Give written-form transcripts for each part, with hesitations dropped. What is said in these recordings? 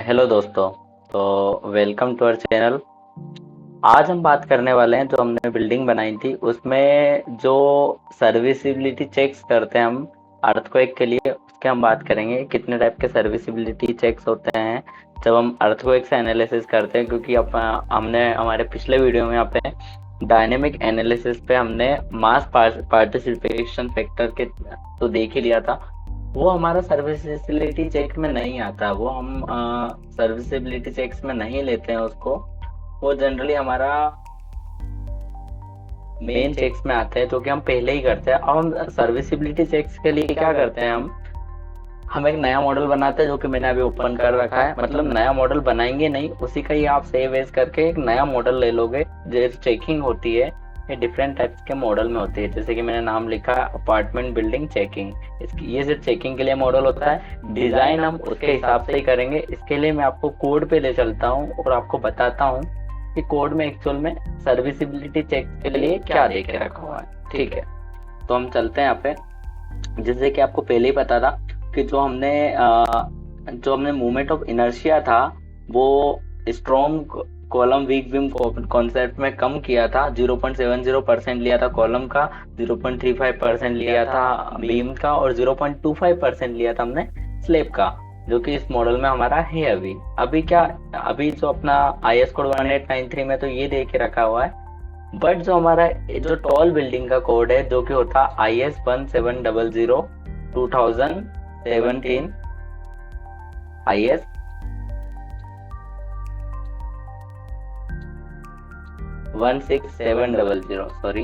Hello दोस्तों। तो welcome to our channel. आज हम बात करने वाले हैं, जो हमने बिल्डिंग बनाई थी उसमें जो सर्विसिबिलिटी चेक्स करते हैं हम अर्थक्वेक के लिए, उसके हम बात करेंगे। कितने टाइप के सर्विसिबिलिटी चेक्स होते हैं जब हम अर्थक्वेक से एनालिसिस करते हैं, क्योंकि हमने हमारे पिछले वीडियो में यहाँ पे डायनेमिक एनालिसिस पे हमने मास पार्टिसिपेशन फैक्टर के तो देख ही लिया था। वो हमारा सर्विसिबिलिटी चेक में नहीं आता, वो हम सर्विसिबिलिटी चेक्स में नहीं लेते हैं उसको। वो जनरली हमारा मेन चेक्स में आते हैं, जो कि हम पहले ही करते हैं। अब हम सर्विसिबिलिटी चेक्स के लिए क्या करते हैं, हम एक नया मॉडल बनाते हैं, जो कि मैंने अभी ओपन कर रखा है। मतलब नया मॉडल बनाएंगे नहीं, उसी का ही आप सेव एज करके एक नया मॉडल ले लोगे। जैसे चेकिंग होती है, ये डिफरेंट टाइप्स के मॉडल में होती है। जैसे कि मैंने नाम लिखा अपार्टमेंट बिल्डिंग चेकिंग, इसकी ये सिर्फ चेकिंग के लिए मॉडल होता है। डिजाइन हम उसके हिसाब से ही करेंगे। इसके लिए मैं आपको कोड पे ले चलता हूँ और आपको बताता हूँ कि कोड में एक्चुअल में सर्विसिबिलिटी चेक के लिए क्या दे के रखा हुआ है। ठीक है, तो हम चलते हैं यहाँ पे। जैसे कि आपको पहले ही पता था कि जो हमने मूवमेंट ऑफ इनर्शिया था वो strong column weak beam concept में कम किया था। 0.70% लिया था कॉलम का, 0.35% लिया था बीम का, और 0.25% लिया था हमने स्लेब का, जो कि इस मॉडल में हमारा है। अभी जो अपना IS कोड 1893 में तो ये दे के रखा हुआ है। बट जो हमारा जो टॉल बिल्डिंग का कोड है, जो कि होता है IS 1700 2017, IS 16700, सॉरी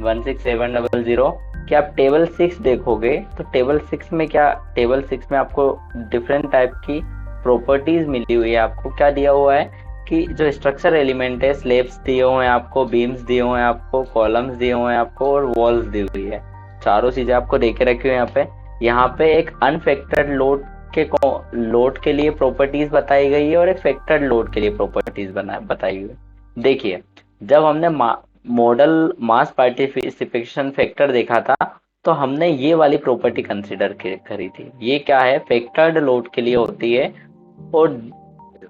16700 कि आप टेबल 6 देखोगे तो टेबल 6 में आपको डिफरेंट टाइप की प्रॉपर्टीज मिली हुई है। आपको क्या दिया हुआ है कि जो स्ट्रक्चर एलिमेंट है, स्लेब्स दिए हुए हैं आपको, बीम्स दिए हुए हैं आपको, कॉलम्स दिए हुए हैं आपको, और वॉल्स दी हुई है। चारों चीजें आपको देके रखी हुई है यहाँ पे। यहाँ पे एक अनफैक्टर्ड लोड के लिए प्रॉपर्टीज बताई गई है और एक फैक्टर्ड लोड के लिए प्रॉपर्टीज बताई हुई है। देखिए, जब हमने मॉडल मास पार्टिसिपेशन फैक्टर देखा था, तो हमने ये वाली प्रॉपर्टी कंसीडर करी थी। ये क्या है, फैक्टर्ड लोड के लिए होती है। और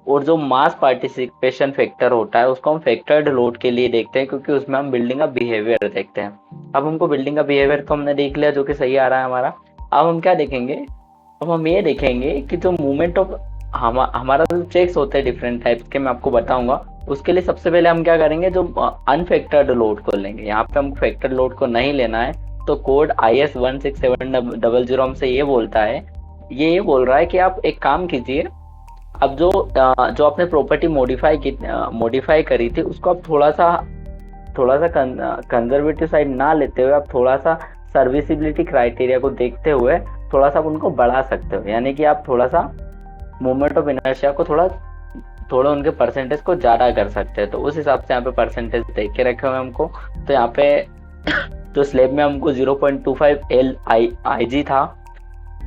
और जो मास पार्टिसिपेशन फैक्टर होता है उसको हम फैक्टर्ड लोड के लिए देखते हैं, क्योंकि उसमें हम बिल्डिंग का बिहेवियर देखते हैं। अब हमको बिल्डिंग का बिहेवियर तो हमने देख लिया, जो कि सही आ रहा है हमारा। अब हम क्या देखेंगे, अब हम ये देखेंगे कि जो मूवमेंट ऑफ हमारा जो चेक्स होते हैं डिफरेंट टाइप्स के, मैं आपको बताऊंगा। उसके लिए सबसे पहले हम क्या करेंगे, जो अनफैक्टर्ड लोड को लेंगे। यहाँ पे हमको फैक्टर्ड लोड को नहीं लेना है। तो कोड IS 16700 हमसे ये बोल रहा है कि आप एक काम कीजिए। अब जो आपने प्रॉपर्टी मॉडिफाई करी थी, उसको आप थोड़ा सा कंजर्वेटिव साइड ना लेते हुए, आप थोड़ा सा सर्विसिबिलिटी क्राइटेरिया को देखते हुए थोड़ा सा आप उनको बढ़ा सकते हो। यानी कि आप थोड़ा सा मूवमेंट ऑफ इनर्शिया को थोड़ा उनके परसेंटेज को ज्यादा कर सकते हैं। तो उस हिसाब से यहाँ पे परसेंटेज देख के रखे हुए हमको। तो यहाँ पे जो स्लेब में हमको 0.25 LIG था,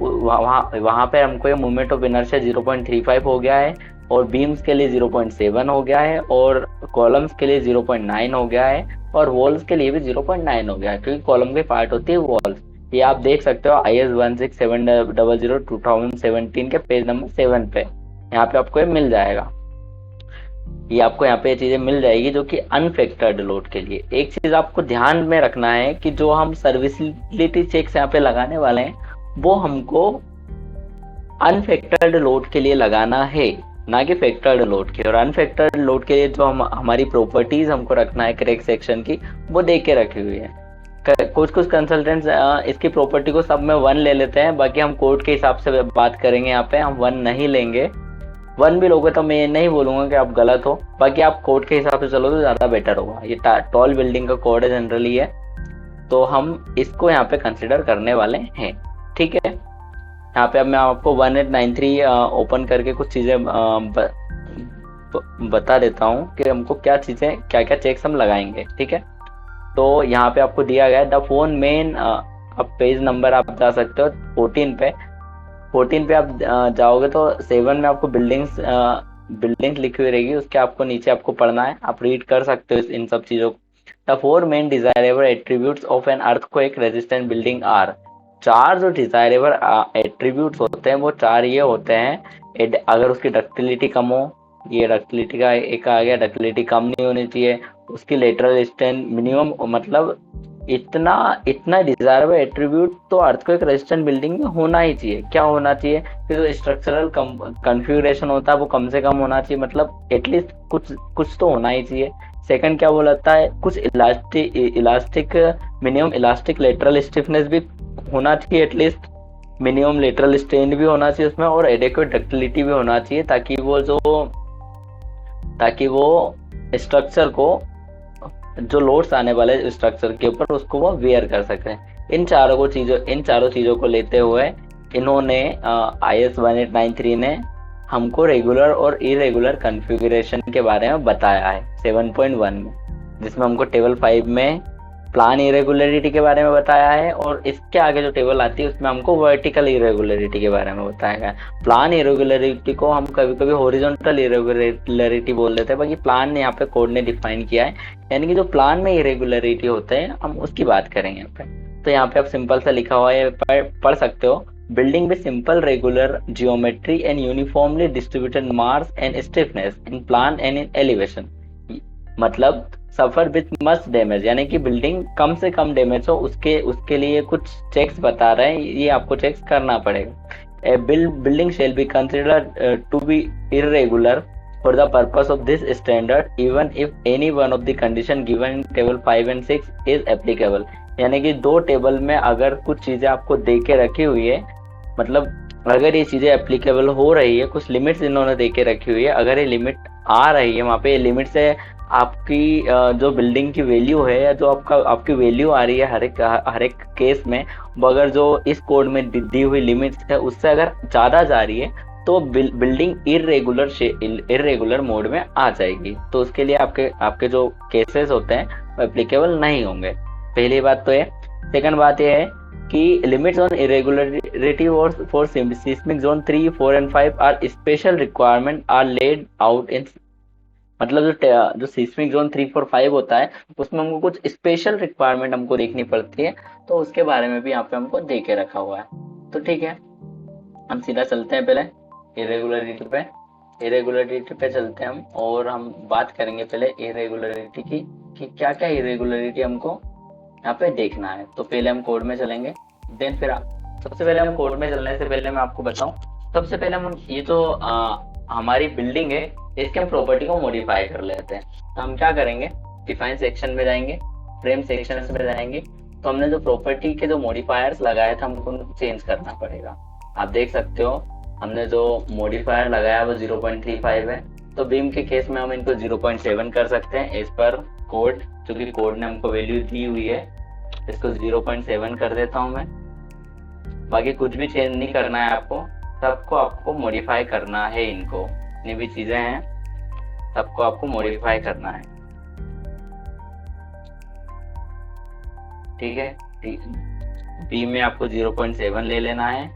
वहां पे हमको ये मूवमेंट ऑफ इनर्शिया 0.35 हो गया है, और बीम्स के लिए 0.7 हो गया है, और कॉलम्स के लिए 0.9 हो गया है, और वॉल्स के लिए भी 0.9 हो गया है, क्योंकि कॉलम के पार्ट होती है वॉल्स। ये आप देख सकते हो IS 16700 2017 के पेज नंबर 7 पे। यहाँ पे आपको ये मिल जाएगा। ये आपको यहाँ पे ये चीजें मिल जाएगी, जो कि अनफैक्टर्ड लोड के लिए। एक चीज आपको ध्यान में रखना है कि जो हम सर्विसिबिलिटी चेक्स यहाँ पे लगाने वाले हैं, वो हमको अनफैक्टर्ड लोड के लिए लगाना है, ना कि फैक्टर्ड लोड के। और अनफैक्टर्ड लोड के लिए जो हमारी प्रॉपर्टीज हमको रखना है करेक्ट सेक्शन की, वो देख के रखी हुई है। कुछ कंसल्टेंट्स इसकी प्रॉपर्टी को सब में 1 ले लेते हैं। बाकी हम कोड के हिसाब से बात करेंगे। यहाँ पे हम 1 नहीं लेंगे। 1 भी लोगे तो मैं ये नहीं बोलूंगा कि आप गलत हो। बाकी आप कोड के हिसाब से चलो तो ज्यादा बेटर होगा। ये टॉल बिल्डिंग का कोड है जनरली है, तो हम इसको यहाँ पे कंसिडर करने वाले हैं। ठीक है, यहाँ पे अब मैं आपको 1893 ओपन करके कुछ चीजें बता देता हूँ कि हमको क्या क्या चेक्स हम लगाएंगे। ठीक है, तो यहाँ पे आपको दिया गया है द फोन मेन। अब पेज नंबर आप जा सकते हो 14 पे। 14 पे आप जाओगे तो 7 में आपको बिल्डिंग्स लिखी हुई रहेगी। उसके आपको नीचे आपको पढ़ना है, आप रीड कर सकते हो इन सब चीजों को। The 4 main desirable attributes of an earthquake resistant building are. चार जो डिजायरेबल एट्रीब्यूट्स होते हैं वो चार ये होते हैं। अगर उसकी डक्टिलिटी कम हो, ये डक्टिलिटी का एक आ गया, डक्टिलिटी कम नहीं होनी चाहिए, उसकी लेटरल स्ट्रेंथ मिनिमम, मतलब इतना इतना डिजायरेबल एट्रीब्यूट तो अर्थक्वेक रेजिस्टेंट बिल्डिंग में होना ही चाहिए। क्या होना चाहिए कि जो स्ट्रक्चरल कन्फिगरेशन होता है वो कम से कम होना चाहिए, मतलब एटलीस्ट कुछ कुछ तो होना ही चाहिए। सेकंड क्या बोलता है, कुछ elastic elastic minimum elastic lateral stiffness भी होना चाहिए एटलीस्ट, मिनिमम लेटरल स्ट्रेन भी होना चाहिए उसमें, और एडेक्वेट डक्टिलिटी भी होना चाहिए ताकि वो स्ट्रक्चर को, जो लोड्स आने वाले स्ट्रक्चर के ऊपर, उसको वो वेयर कर सके। इन चारों चीजों को लेते हुए इन्होंने IS 1893 ने हमको रेगुलर और इरेगुलर कॉन्फ़िगरेशन के बारे में बताया है 7.1 में, जिसमें हमको टेबल 5 में प्लान इरेगुलरिटी के बारे में बताया है, और इसके आगे जो टेबल आती है उसमें हमको वर्टिकल इरेगुलरिटी के बारे में बताया गया है। प्लान इरेगुलरिटी को हम कभी कभी हॉरिजॉन्टल इरेगुलरिटी बोल देते हैं, बाकी प्लान ने यहाँ पे कोड ने डिफाइन किया है, यानी कि जो प्लान में इरेगुलरिटी होते हैं हम उसकी बात करेंगे यहाँ पे। तो यहाँ पे आप सिंपल सा लिखा हुआ है, पढ़ सकते हो। Building with simple regular geometry and uniformly distributed mass and stiffness in plan and in elevation, मतलब सफर विथ मच डैमेज, यानी कि बिल्डिंग कम से कम डैमेज हो, उसके लिए कुछ चेक्स बता रहे हैं, ये आपको चेक्स करना पड़ेगा। A building shall be considered to be irregular for the purpose of this standard even if any one of the condition given in table 5 and 6 is applicable, यानी कि दो टेबल में अगर कुछ चीजें आपको दे के रखी हुई है, मतलब अगर ये चीजें एप्लीकेबल हो रही है, कुछ लिमिट्स इन्होंने दे के रखी हुई है, अगर ये लिमिट आ रही है वहाँ पे, लिमिट से आपकी जो बिल्डिंग की वैल्यू है, या जो आपकी वैल्यू आ रही है हर एक केस में, वो अगर जो इस कोड में दी हुई लिमिट्स है उससे अगर ज्यादा जा रही है तो बिल्डिंग इरेगुलर मोड में आ जाएगी। तो उसके लिए आपके जो केसेस होते हैं वो एप्लीकेबल नहीं होंगे। पहली बात तो है। सेकंड बात ये है कि limits on irregularity for seismic zone 3, 4 and 5 are special requirement are laid out in, मतलब जो सिस्मिक जोन 3, 4, 5 होता है उसमें हमको कुछ स्पेशल रिक्वायरमेंट हमको देखनी पड़ती है, तो उसके बारे में भी यहाँ पे हमको दे के रखा हुआ है। तो ठीक है, हम सीधा चलते हैं पहले इरेगुलरिटी पे चलते हैं हम, और हम बात करेंगे पहले इरेगुलरिटी की कि क्या क्या इरेगुलरिटी हमको यहाँ पे देखना है। तो पहले हम कोड में चलेंगे, देन फिर सबसे पहले हम कोड में चलने से पहले मैं आपको बताऊं, सबसे पहले हम ये जो हमारी बिल्डिंग है इसके हम प्रॉपर्टी को मॉडिफाई कर लेते हैं। तो हम क्या करेंगे, डिफाइन सेक्शन में जाएंगे, फ्रेम सेक्शन में जाएंगे, तो हमने जो प्रॉपर्टी के जो मॉडिफायर्स लगाए थे हमको उनको चेंज करना पड़ेगा। आप देख सकते हो हमने जो मॉडिफायर लगाया वो 0.35 है, तो बीम के केस में हम इनको 0.7 कर सकते हैं एज पर कोड, क्योंकि कोड ने हमको वैल्यू दी हुई है। इसको 0.7 कर देता हूं मैं। बाकी कुछ भी चेंज नहीं करना है आपको, सबको आपको मॉडिफाई करना है, इनको जितनी भी चीजें हैं सबको आपको मॉडिफाई करना है। ठीक है, बी में आपको 0.7 ले लेना है।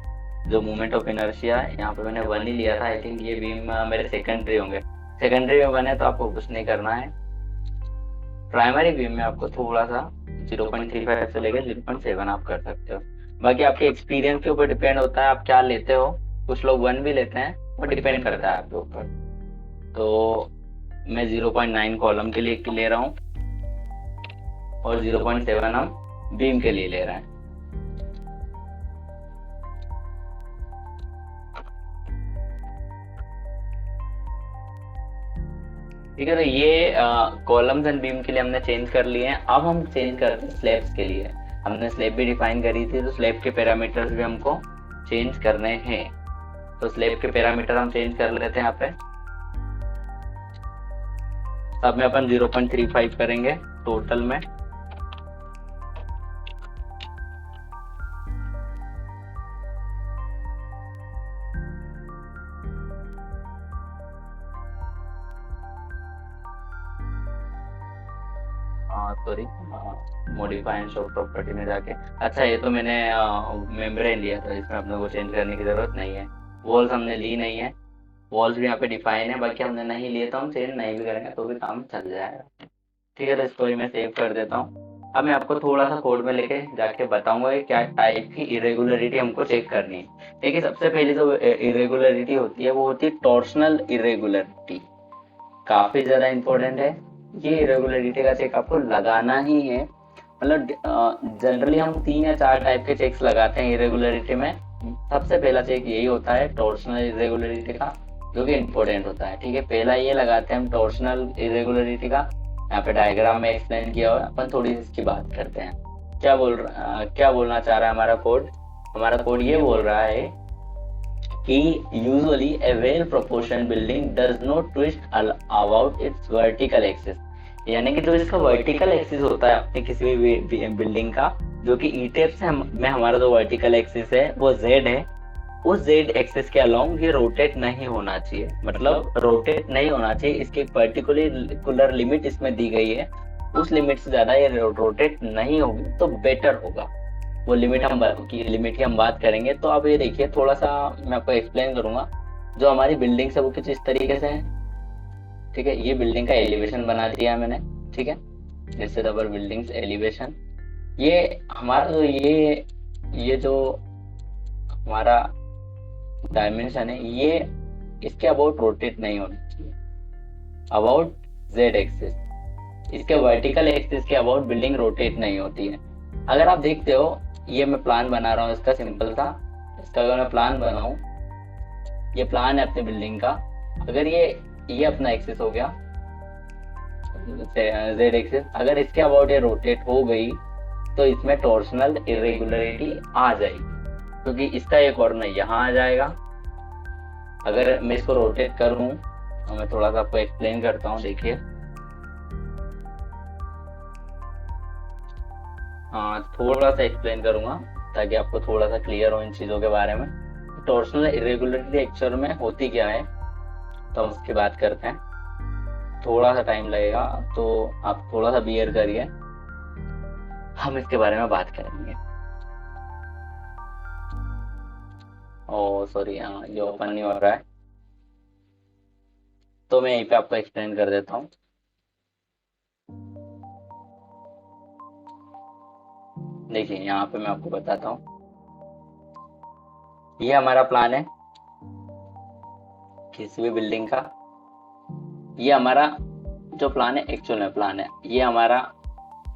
जो मूवमेंट ऑफ इनर्शिया है यहाँ पे मैंने 1 ही लिया था, आई थिंक ये बीम मेरे सेकेंडरी होंगे, सेकेंडरी में बने तो आपको कुछ नहीं करना है। प्राइमरी बीम में आपको थोड़ा सा 0.35 से लेकर 0.7 आप कर सकते हो। बाकी आपके एक्सपीरियंस के ऊपर डिपेंड होता है आप क्या लेते हो, कुछ लोग 1 भी लेते हैं, वो डिपेंड करता है आपके ऊपर। तो मैं 0.9 कॉलम के लिए ले रहा हूँ और 0.7 हम बीम के लिए ले रहे हैं। ठीक है, तो ये कॉलम्स एंड बीम के लिए हमने चेंज कर लिए हैं। अब हम चेंज करते हैं स्लैब्स के लिए। हमने स्लैब भी डिफाइन करी थी, तो स्लैब के पैरामीटर्स भी हमको चेंज करने हैं। तो स्लैब के पैरामीटर हम चेंज कर लेते हैं यहाँ पे। सब में अपन 0.35 करेंगे टोटल में। Sorry, modify and show property में जाके, अच्छा ये तो मैंने मेम्ब्रेन लिया था, इसमें अपने को चेंज करने की जरूरत नहीं है। वॉल्स हमने ली नहीं है, वॉल्स भी यहाँ पे डिफाइन है, बाकी हमने नहीं लिए तो हम चेंज नहीं भी करेंगे तो भी काम चल जाएगा। ठीक है, तो इसको मैं सेव कर देता हूँ। अब मैं आपको थोड़ा सा कोड में लेके जाके बताऊंगा कि क्या टाइप की इरेगुलरिटी हमको चेक करनी है। देखिए सबसे पहली जो इरेगुलरिटी होती है वो होती है टॉर्शनल इरेगुलरिटी, काफी ज्यादा इंपॉर्टेंट है। ये इरेगुलरिटी का चेक आपको लगाना ही है। मतलब जनरली हम 3 या 4 टाइप के चेक्स लगाते हैं इरेगुलरिटी में। सबसे पहला चेक यही होता है टॉर्शनल इरेगुलरिटी का, जो कि इम्पोर्टेंट होता है। ठीक है, पहला ये लगाते हैं हम टॉर्शनल इरेगुलरिटी का। यहाँ पे डायग्राम में एक्सप्लेन किया हुआ है, अपन थोड़ी सी इसकी बात करते हैं। क्या बोलना चाह रहा है हमारा कोड? हमारा कोड ये बोल रहा है कि usually a well proportioned building does not twist about its vertical axis, यानी कि जो इसका वर्टिकल एक्सिस होता है अपने किसी भी बिल्डिंग का, जो कि ई टेप से में हमारा जो वर्टिकल एक्सिस है वो जेड है, उस जेड एक्सिस के अलोंग ये रोटेट नहीं होना चाहिए। मतलब रोटेट नहीं होना चाहिए, इसकी एक पर्टिकुलर लिमिट इसमें दी गई है, उस लिमिट से ज्यादा ये रोटेट नहीं होगी तो बेटर होगा। वो लिमिट की हम बात करेंगे। तो अब ये देखिए, थोड़ा सा मैं आपको एक्सप्लेन करूंगा। जो हमारी बिल्डिंग है वो कुछ इस तरीके से है। ठीक है, ये बिल्डिंग का एलिवेशन बना दिया है मैंने। ठीक है, this is our buildings elevation. ये हमारा जो ये जो हमारा डायमेंशन है, ये इसके अबाउट रोटेट नहीं होना चाहिए, अबाउट जेड एक्सिस। इसके वर्टिकल एक्सिस के अबाउट बिल्डिंग रोटेट नहीं होती है। अगर आप देखते हो, ये मैं प्लान बना रहा हूँ इसका, सिंपल सा। इसका अगर मैं प्लान बनाऊं, ये प्लान है अपनी बिल्डिंग का। अगर ये अपना एक्सिस हो गया जेड एक्सिस, अगर इसके अबाउट ये रोटेट हो गई तो इसमें टॉर्शनल इरेगुलरिटी आ जाएगी, क्योंकि इसका एक कॉर्नर यहाँ आ जाएगा। अगर मैं इसको रोटेट करूं तो मैं थोड़ा सा आपको एक्सप्लेन करता हूँ। देखिए, हाँ, थोड़ा सा एक्सप्लेन करूंगा ताकि आपको थोड़ा सा क्लियर हो इन चीजों के बारे में। टॉर्शनल इरेगुलरिटी एक्चुअल में होती क्या है, तो हम उसकी बात करते हैं। थोड़ा सा टाइम लगेगा, तो आप थोड़ा सा बियर करिए, हम इसके बारे में बात करेंगे। ओ सॉरी, हाँ, ये ओपन नहीं हो रहा है, तो मैं यहीं पे आपको एक्सप्लेन कर देता हूँ। देखिए, यहाँ पे मैं आपको बताता हूँ। ये हमारा प्लान है किसी भी बिल्डिंग का। ये हमारा जो प्लान है, एक्चुअल में प्लान है, ये हमारा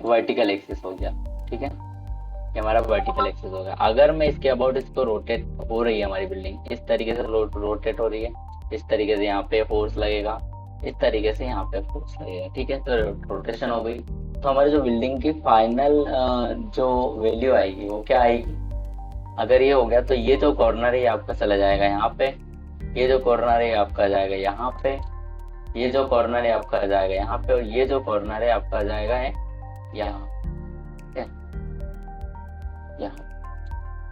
वर्टिकल एक्सिस हो गया। ठीक है, ये हमारा वर्टिकल एक्सिस हो गया। अगर मैं इसके अबाउट इसको रोटेट हो रही है हमारी बिल्डिंग, इस तरीके से रोटेट हो रही है, इस तरीके से यहाँ पे फोर्स लगेगा, इस तरीके से यहाँ पे फोर्स लगेगा। ठीक है, तो रोटेशन हो गई, तो हमारी जो बिल्डिंग की फाइनल जो वैल्यू आएगी वो क्या आएगी? अगर ये हो गया तो ये जो कॉर्नर है आपका चला जाएगा यहाँ पे, ये जो कॉर्नर है आपका जाएगा यहाँ पे, ये जो कॉर्नर है आपका जाएगा यहाँ पे, और ये जो कॉर्नर है आपका जाएगा है यहाँ। यहाँ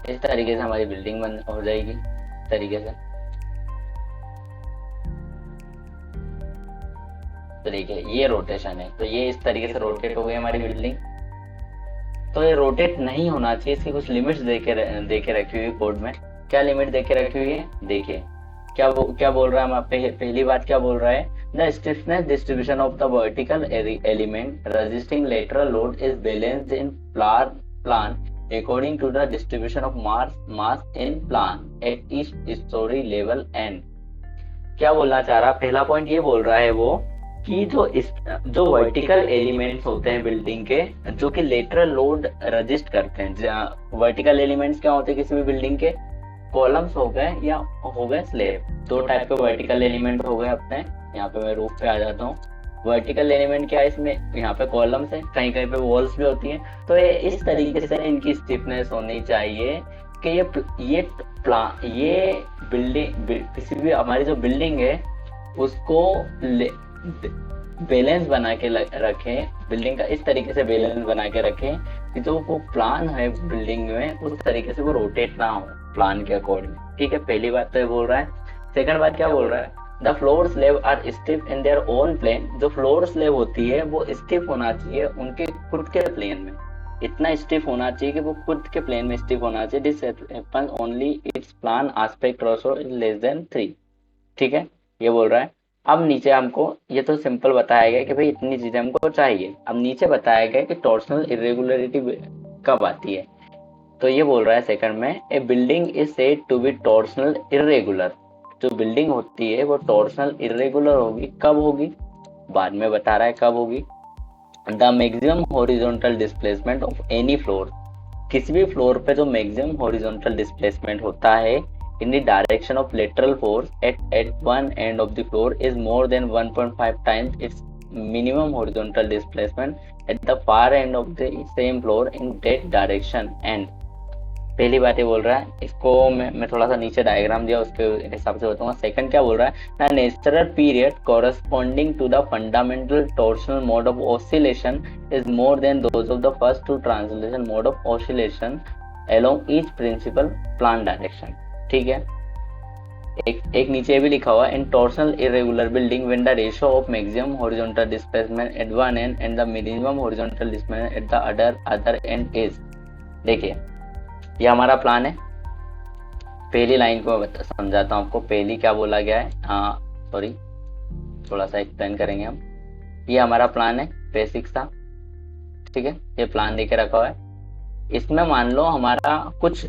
इस तरीके से हमारी बिल्डिंग बन हो जाएगी, इस तरीके से। तो देखिए, ये रोटेशन है, तो ये इस तरीके से रोटेट हो गई हमारी बिल्डिंग। तो ये रोटेट नहीं होना चाहिए, इसकी कुछ लिमिट्स देके रखी हुई कोड में। क्या लिमिट देके रखी हुई है? देखिए, क्या बोल रहा है हम पहली बात क्या बोल रहा है? The stiffness distribution of the vertical element resisting lateral load is balanced in plan according to the distribution of mass in plan at each story level n। क्या बोलना चाह रहा? पहला पॉइंट ये बोल रहा है वो कि जो वर्टिकल एलिमेंट्स होते हैं बिल्डिंग के, जो कि लेटरल लोड रजिस्ट करते हैं। वर्टिकल एलिमेंट्स क्या होते हैं किसी भी बिल्डिंग के? कॉलम्स हो गए या हो गए स्लैब। दो टाइप के वर्टिकल एलिमेंट हो गए अपने। यहाँ पे मैं रूफ पे आ जाता हूँ। वर्टिकल एलिमेंट क्या है इसमें? यहाँ पे कॉलम्स है, कहीं कहीं पे वॉल्स भी होती हैं। तो ये इस तरीके से इनकी स्टिफनेस होनी चाहिए कि ये बिल्डिंग किसी भी हमारी जो बिल्डिंग है उसको बैलेंस बना के रखें, बिल्डिंग का इस तरीके से बैलेंस बना के रखें कि जो वो प्लान है बिल्डिंग में उस तरीके से वो रोटेट ना हो प्लान के अकॉर्डिंग। ठीक है, पहली बात तो ये बोल रहा है। सेकंड बात क्या बोल रहा है? The floor slab are stiff in their own plane. जो फ्लोर स्लैब होती है वो स्टिफ होना चाहिए उनके खुद के प्लेन में, इतना स्टिफ होना चाहिए कि वो खुद के प्लेन में स्टिफ होना चाहिए। This happens only it's plan aspect ratio is less than 3। ठीक है, ये बोल रहा है। अब नीचे हमको ये तो सिंपल बताया गया कि भाई इतनी चीजें हमको चाहिए। अब नीचे बताया गया कि टॉर्सनल इरेगुलरिटी कब आती है। तो ये बोल रहा है सेकंड में, a building is said to be torsional irregular. जो बिल्डिंग होती है वो टॉर्सनल इरेगुलर होगी, कब होगी, बाद में बता रहा है कब होगी। The maximum horizontal displacement of any floor, किसी भी फ्लोर पे जो मैक्सिमम हॉरिजॉन्टल डिस्प्लेसमेंट होता है in the direction of lateral force at one end of the floor is more then 1.5 times it's minimum horizontal displacement at the far end of the same floor in that direction. And पहली बात ये बोल रहा है, इसको मैं थोड़ा सा नीचे डायग्राम दिया उसके हिसाब से बताऊंगा। सेकंड क्या बोल रहा है, the natural period corresponding to the fundamental torsional mode of oscillation is more than those of the first two translation mode of oscillation along each principal plan direction. ठीक है, एक नीचे भी लिखा हुआ है, in torsional irregular building when the ratio of maximum horizontal displacement at one end and the minimum horizontal displacement at the other end is. देखिए ये हमारा प्लान है। पहली लाइन को मैं समझाता हूँ आपको, पहली क्या बोला गया है, सॉरी थोड़ा सा एक्सप्लेन करेंगे हम। ये हमारा प्लान है बेसिक सा, ठीक है, ये प्लान देके रखा हुआ है। इसमें मान लो हमारा कुछ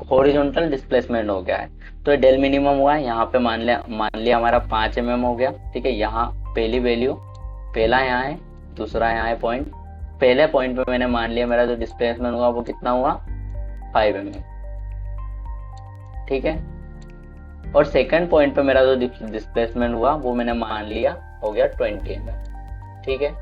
हॉरिजॉन्टल डिस्प्लेसमेंट हो गया है, तो डेल मिनिमम हुआ है यहाँ पे, मान लिया हमारा 5 mm हो गया। ठीक है, यहाँ पहली वैल्यू, पहला यहाँ है, दूसरा यहाँ है पॉइंट। पहले पॉइंट पे मैंने मान लिया मेरा जो डिस्प्लेसमेंट हुआ वो कितना हुआ, 5 mm। ठीक है, और सेकंड पॉइंट पे मेरा जो डिस्प्लेसमेंट हुआ वो मैंने मान लिया हो गया 20 mm। ठीक है,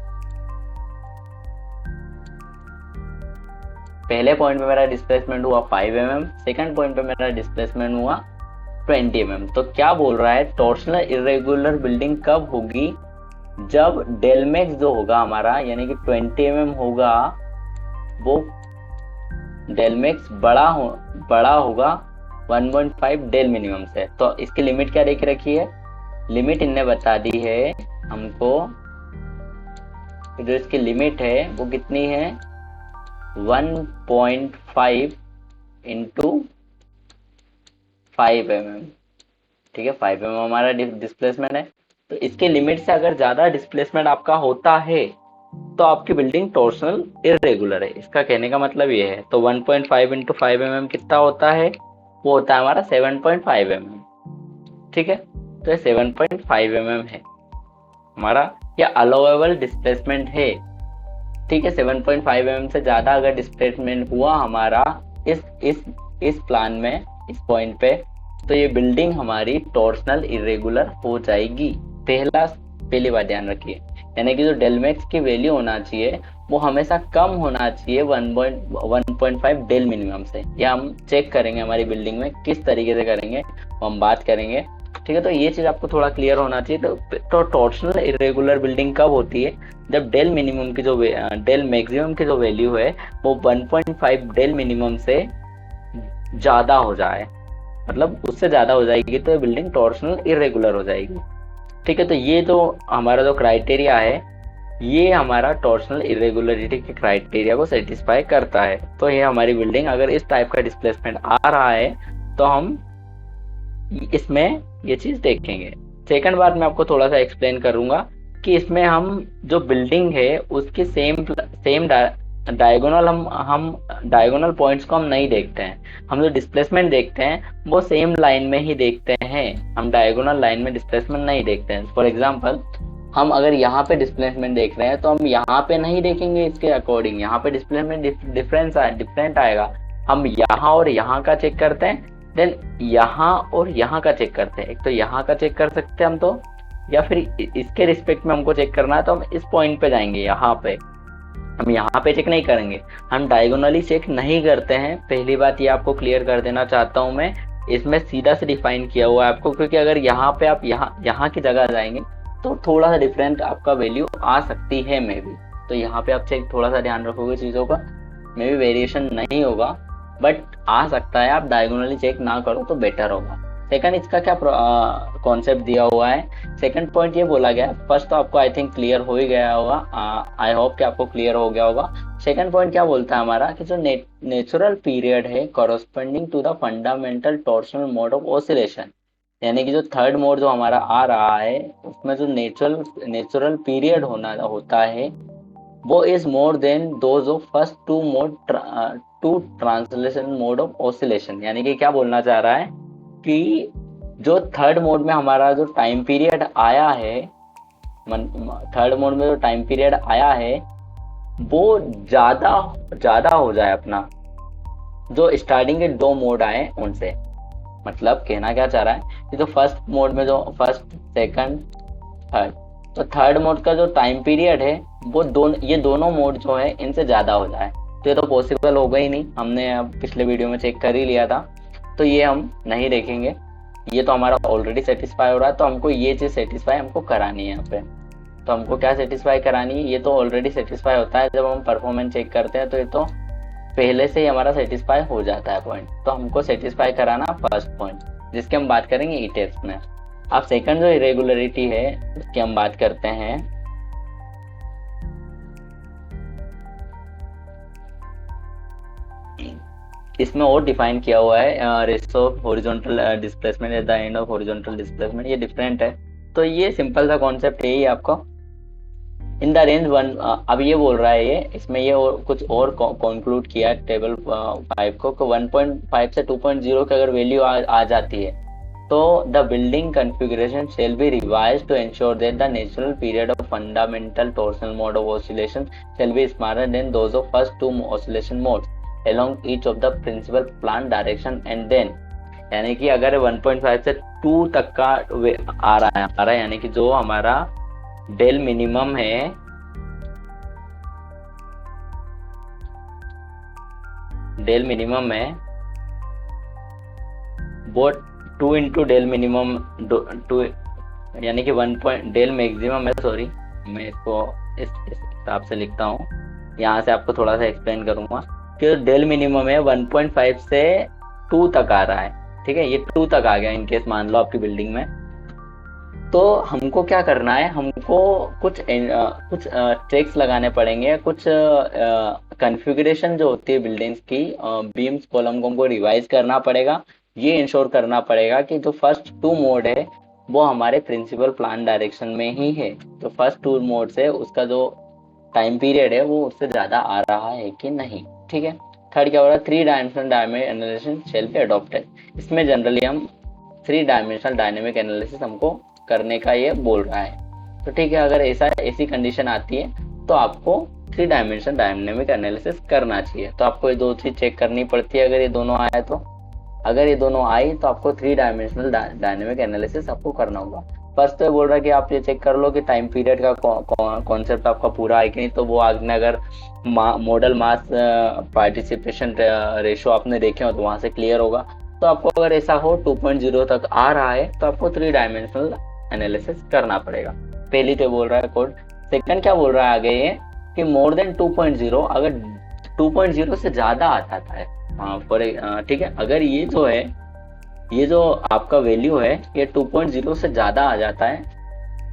पहले पॉइंट पे मेरा डिस्प्लेसमेंट हुआ 5 mm, सेकंड पॉइंट पे मेरा डिस्प्लेसमेंट हुआ 20 mm। तो क्या बोल रहा है, टॉर्सनल इरेगुलर बिल्डिंग कब होगी, जब डेल मैक्स जो होगा हमारा यानी कि 20 mm होगा, वो डेल मैक्स बड़ा होगा 1.5 डेल मिनिमम से। तो इसकी लिमिट क्या देख रखी है, लिमिट इनने बता दी है हमको, जो इसकी लिमिट है वो कितनी है, 1.5 इंटू 5 mm। ठीक है, 5 mm हमारा डिस्प्लेसमेंट है। तो इसके लिमिट से अगर ज्यादा डिस्प्लेसमेंट आपका होता है तो आपकी बिल्डिंग टॉर्सनल इरेगुलर है, इसका कहने का मतलब ये है। तो 1.5 इंटू 5 mm कितना होता है, वो होता है हमारा 7.5 mm। ठीक है, तो ये 7.5 mm है हमारा, या अलाउएबल डिस्प्लेसमेंट है। ठीक है, 7.5 mm से ज्यादा अगर डिस्प्लेसमेंट हुआ हमारा इस प्लान में, इस पॉइंट पे, तो ये बिल्डिंग हमारी टॉर्सनल इरेगुलर हो जाएगी। पहली बात ध्यान रखिए, यानी कि जो डेल मैक्स की वैल्यू होना चाहिए वो हमेशा कम होना चाहिए 1.5 डेल मिनिमम से। या हम चेक करेंगे हमारी बिल्डिंग में किस तरीके से करेंगे, वो हम बात करेंगे। ठीक है, तो ये चीज आपको थोड़ा क्लियर होना चाहिए। तो टॉर्सनल इरेगुलर बिल्डिंग कब होती है, जब डेल मिनिमम की जो डेल मैक्सिमम की जो वैल्यू है वो 1.5 डेल मिनिमम से ज्यादा हो जाए, मतलब उससे ज्यादा हो जाएगी तो बिल्डिंग टॉर्सनल इरेगुलर हो जाएगी। ठीक है, तो ये तो हमारा जो क्राइटेरिया है ये हमारा टॉर्सनल इरेगुलरिटी के क्राइटेरिया को सेटिस्फाई करता है। तो ये हमारी बिल्डिंग अगर इस टाइप का डिस्प्लेसमेंट आ रहा है तो हम इसमें ये चीज देखेंगे। सेकंड बात मैं आपको थोड़ा सा एक्सप्लेन करूंगा कि इसमें हम जो बिल्डिंग है उसकी सेम डायगोनल हम डायगोनल पॉइंट्स को हम नहीं देखते हैं, हम जो डिस्प्लेसमेंट देखते हैं वो सेम लाइन में ही देखते हैं, हम डायगोनल लाइन में डिस्प्लेसमेंट नहीं देखते हैं। फॉर एग्जांपल हम अगर यहाँ पे डिस्प्लेसमेंट देख रहे हैं तो हम यहाँ पे नहीं देखेंगे इसके अकॉर्डिंग, यहाँ पे डिस्प्लेसमेंट डिफरेंट आएगा। हम यहाँ और यहाँ का चेक करते हैं, देन यहाँ और यहाँ का चेक करते हैं। एक तो यहाँ का चेक कर सकते हैं हम तो, या फिर इसके रिस्पेक्ट में हमको चेक करना है तो हम इस पॉइंट पे जाएंगे, यहाँ पे हम यहाँ पे चेक नहीं करेंगे, हम डायगोनली चेक नहीं करते हैं। पहली बात ये आपको क्लियर कर देना चाहता हूँ मैं, इसमें सीधा से डिफाइन किया हुआ है आपको, क्योंकि अगर यहाँ पे आप यहाँ की जगह जाएंगे तो थोड़ा सा डिफरेंट आपका वैल्यू आ सकती है मे बी। तो यहाँ पे आप चेक थोड़ा सा ध्यान रखोगे चीज़ों का, मे बी वेरिएशन नहीं होगा बट आ सकता है, आप डायगोनली चेक ना करो तो बेटर होगा। सेकंड इसका क्या कॉन्सेप्ट दिया हुआ है, सेकंड पॉइंट ये बोला गया, फर्स्ट तो आपको आई थिंक क्लियर हो ही गया होगा, आई होप कि आपको क्लियर हो गया होगा। सेकंड पॉइंट क्या बोलता है हमारा कि जो नेचुरल पीरियड है corresponding to the fundamental torsional mode of oscillation, यानी कि जो थर्ड मोड जो हमारा आ रहा है उसमें जो नेचुरल पीरियड होता है वो is more than those of first two translation mode of oscillation. यानी कि क्या बोलना चाह रहा है कि जो थर्ड मोड में हमारा जो टाइम पीरियड आया है, थर्ड मोड में जो टाइम पीरियड आया है वो ज्यादा ज्यादा हो जाए अपना जो स्टार्टिंग के दो मोड आए उनसे। मतलब कहना क्या चाह रहा है कि जो फर्स्ट मोड में जो फर्स्ट सेकंड थर्ड, तो थर्ड मोड का जो टाइम पीरियड है वो ये दोनों मोड जो है इनसे ज्यादा हो जाए। तो ये तो पॉसिबल होगा ही नहीं, हमने अब पिछले वीडियो में चेक कर ही लिया था, तो ये हम नहीं देखेंगे। ये तो हमारा ऑलरेडी सेटिस्फाई हो रहा है, तो हमको ये चीज सेटिस्फाई हमको करानी है यहाँ पे। तो हमको क्या सेटिस्फाई करानी है, ये तो ऑलरेडी सेटिस्फाई होता है जब हम परफॉर्मेंस चेक करते हैं, तो ये तो पहले से ही हमारा सेटिस्फाई हो जाता है पॉइंट। तो हमको सेटिस्फाई कराना फर्स्ट पॉइंट, जिसके हम बात करेंगे ई टेस्ट में। अब सेकंड जो इरेगुलरिटी है उसकी हम बात करते हैं। इसमें और डिफाइन किया हुआ है ratio of horizontal displacement at the end of horizontal displacement, ये डिफरेंट है। तो ये सिंपल सा कॉन्सेप्ट यही है आपको इन द रेंज वन। अब ये बोल रहा है, ये इसमें ये और कुछ और कंक्लूड किया टेबल 5 को, 1.5 से 2.0 की अगर वैल्यू आ जाती है तो the building configuration shall be revised to ensure that the natural period of fundamental torsional mode of oscillation shall be smaller than those of first two oscillation modes along each of the principal planned direction and then, यानी कि अगर 1.5 से 2 तक का आ रहा है यानी कि जो हमारा डेल मिनिमम है, डेल मिनिमम है वो 2 इंटू डेल मिनिमम 2, यानी कि 1 पॉइंट डेल मैक्सिमम है, सॉरी मैं इसको इस हिसाब से लिखता हूँ, यहाँ से आपको थोड़ा सा एक्सप्लेन करूंगा कि डेल मिनिमम है 1.5 से 2 तक आ रहा है। ठीक है, ये 2 तक आ गया इनकेस मान लो आपकी बिल्डिंग में, तो हमको क्या करना है, हमको कुछ ट्रिक्स लगाने पड़ेंगे, कुछ कॉन्फ़िगरेशन जो होती है बिल्डिंग्स की बीम्स कॉलम को हमको रिवाइज करना पड़ेगा। ये इंश्योर करना पड़ेगा कि जो फर्स्ट 2 मोड है वो हमारे प्रिंसिपल प्लान डायरेक्शन में ही है। तो फर्स्ट 2 मोड से उसका जो टाइम पीरियड है वो उससे ज्यादा आ रहा है कि नहीं। ठीक है, थर्ड क्या हो रहा है, 3 dimensional dimension analysis shall be adopted. इसमें जनरली हम 3 डायमेंशनल डायनेमिक एनालिसिस हमको करने का ये बोल रहा है। तो ठीक है, अगर ऐसी कंडीशन आती है तो आपको 3 डायमेंशनल डायनेमिक एनालिसिस करना चाहिए। तो आपको ये दो चीज चेक करनी पड़ती है, अगर ये दोनों आए तो, अगर ये दोनों आई तो आपको 3 डायमेंशनल डायनेमिक एनालिसिस आपको करना होगा। फर्स्ट तो बोल रहा है कि आप ये चेक कर लो कि टाइम पीरियड का कॉन्सेप्ट आपका पूरा है कि नहीं। तो वो आपने अगर मॉडल मास पार्टिसिपेशन रेशियो आपने देखे हो तो वहां से क्लियर होगा। तो आपको अगर ऐसा हो 2.0 तक आ रहा है तो आपको 3 डायमेंशनल एनालिसिस करना पड़ेगा। पहली तो बोल रहा है कोड। सेकंड क्या बोल रहा है आगे ये कि मोर देन 2.0, अगर 2.0 से ज्यादा आ जाता है, ठीक है, अगर ये जो है, ये जो आपका वैल्यू है ये 2.0 से ज्यादा आ जाता है,